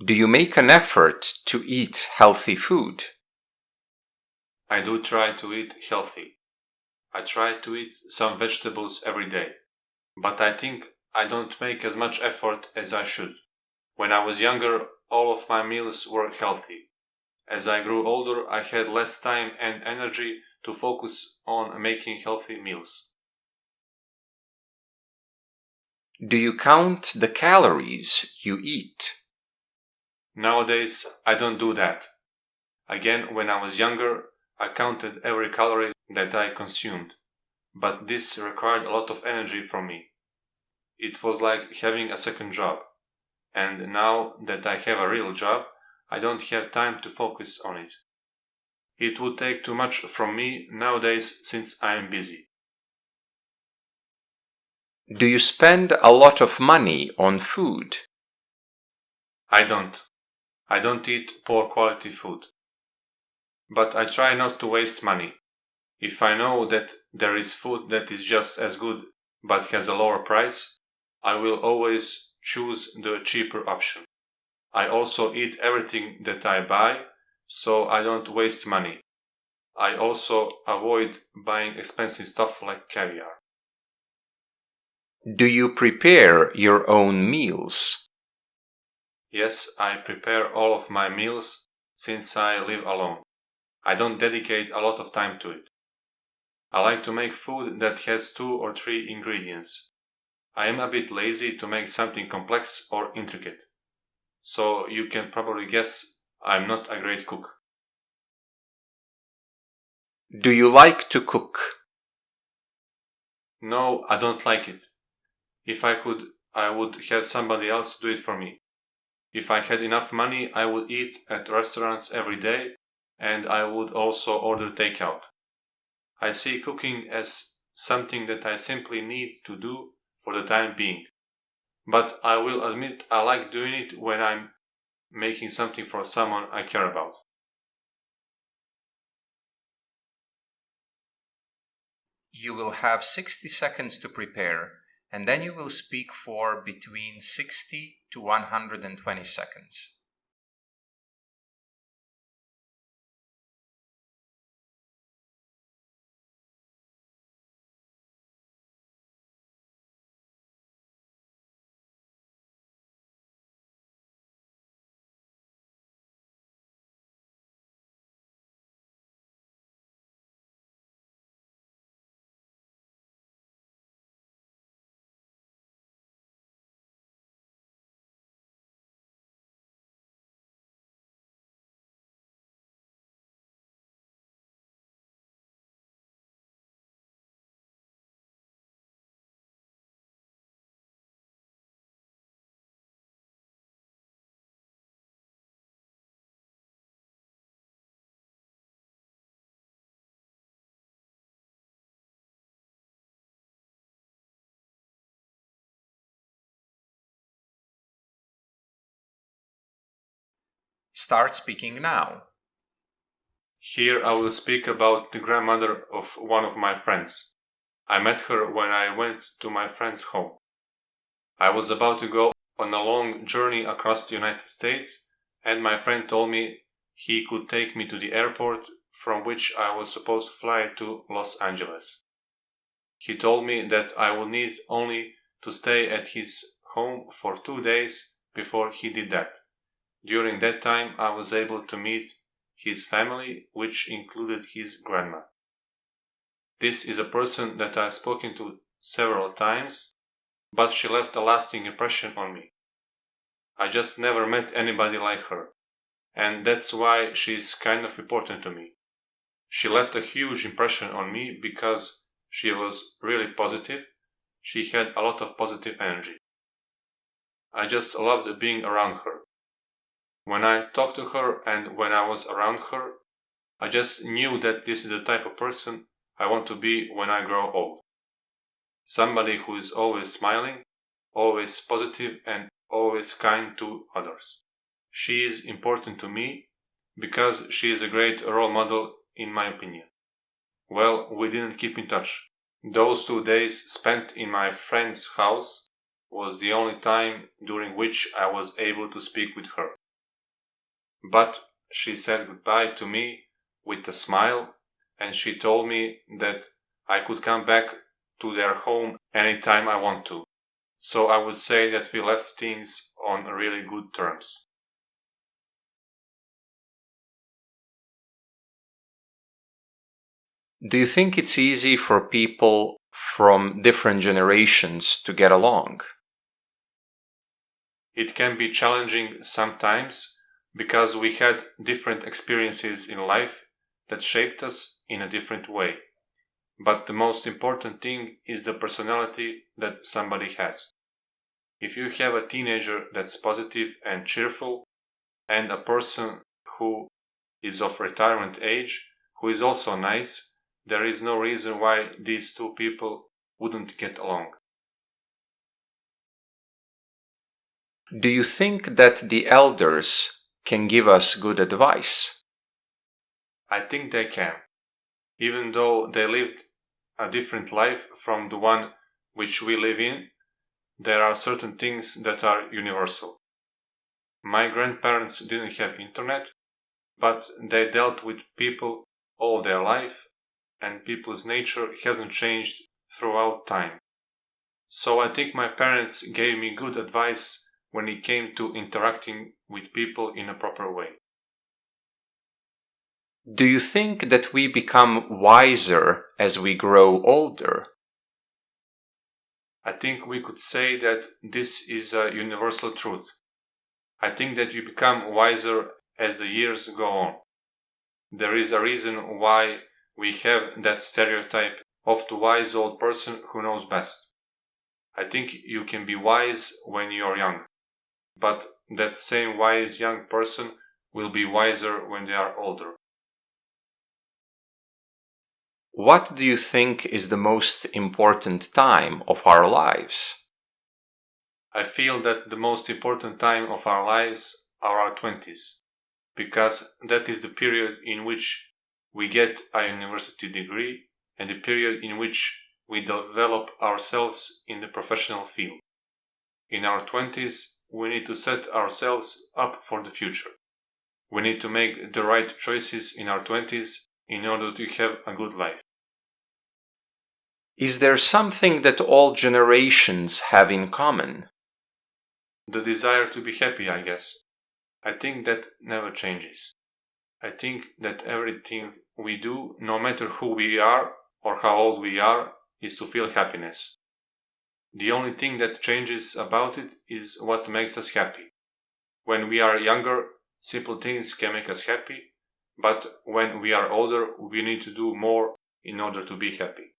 Do you make an effort to eat healthy food? I do try to eat healthy. I try to eat some vegetables every day, but I think I don't make as much effort as I should. When I was younger, all of my meals were healthy. As I grew older, I had less time and energy to focus on making healthy meals. Do you count the calories you eat? Nowadays, I don't do that. Again, when I was younger, I counted every calorie that I consumed, but this required a lot of energy from me. It was like having a second job, and now that I have a real job, I don't have time to focus on it. It would take too much from me nowadays since I am busy. Do you spend a lot of money on food? I don't. I don't eat poor quality food. But I try not to waste money. If I know that there is food that is just as good but has a lower price, I will always choose the cheaper option. I also eat everything that I buy, so I don't waste money. I also avoid buying expensive stuff like caviar. Do you prepare your own meals? Yes, I prepare all of my meals since I live alone. I don't dedicate a lot of time to it. I like to make food that has 2 or 3 ingredients. I am a bit lazy to make something complex or intricate. So you can probably guess I'm not a great cook. Do you like to cook? No, I don't like it. If I could, I would have somebody else do it for me. If I had enough money, I would eat at restaurants every day, and I would also order takeout. I see cooking as something that I simply need to do for the time being. But I will admit I like doing it when I'm making something for someone I care about. You will have 60 seconds to prepare, and then you will speak for between 60 to 120 seconds. Start speaking now. Here I will speak about the grandmother of one of my friends. I met her when I went to my friend's home. I was about to go on a long journey across the United States, and my friend told me he could take me to the airport from which I was supposed to fly to Los Angeles. He told me that I would need only to stay at his home for 2 days before he did that. During that time, I was able to meet his family, which included his grandma. This is a person that I've spoken to several times, but she left a lasting impression on me. I just never met anybody like her, and that's why she's kind of important to me. She left a huge impression on me because she was really positive. She had a lot of positive energy. I just loved being around her. When I talked to her and when I was around her, I just knew that this is the type of person I want to be when I grow old. Somebody who is always smiling, always positive, and always kind to others. She is important to me because she is a great role model in my opinion. Well, we didn't keep in touch. Those 2 days spent in my friend's house was the only time during which I was able to speak with her. but she said goodbye to me with a smile, and she told me that I could come back to their home anytime I want to. So I would say that we left things on really good terms. Do you think it's easy for people from different generations to get along? It can be challenging sometimes because we had different experiences in life that shaped us in a different way. But the most important thing is the personality that somebody has. If you have a teenager that's positive and cheerful, and a person who is of retirement age, who is also nice, there is no reason why these two people wouldn't get along. Do you think that the elders can give us good advice? I think they can, even though they lived a different life from the one which we live in. There are certain things that are universal. My grandparents didn't have internet, but they dealt with people all their life, and people's nature hasn't changed throughout time. So I think my parents gave me good advice when it came to interacting with people in a proper way. Do you think that we become wiser as we grow older? I think we could say that this is a universal truth. I think that you become wiser as the years go on. There is a reason why we have that stereotype of the wise old person who knows best. I think you can be wise when you are young, but that same wise young person will be wiser when they are older. What do you think is the most important time of our lives? I feel that the most important time of our lives are our 20s, because that is the period in which we get a university degree and the period in which we develop ourselves in the professional field. In our 20s, we need to set ourselves up for the future. We need to make the right choices in our 20s in order to have a good life. Is there something that all generations have in common? The desire to be happy, I guess. I think that never changes. I think that everything we do, no matter who we are or how old we are, is to feel happiness. The only thing that changes about it is what makes us happy. When we are younger, simple things can make us happy, but when we are older, we need to do more in order to be happy.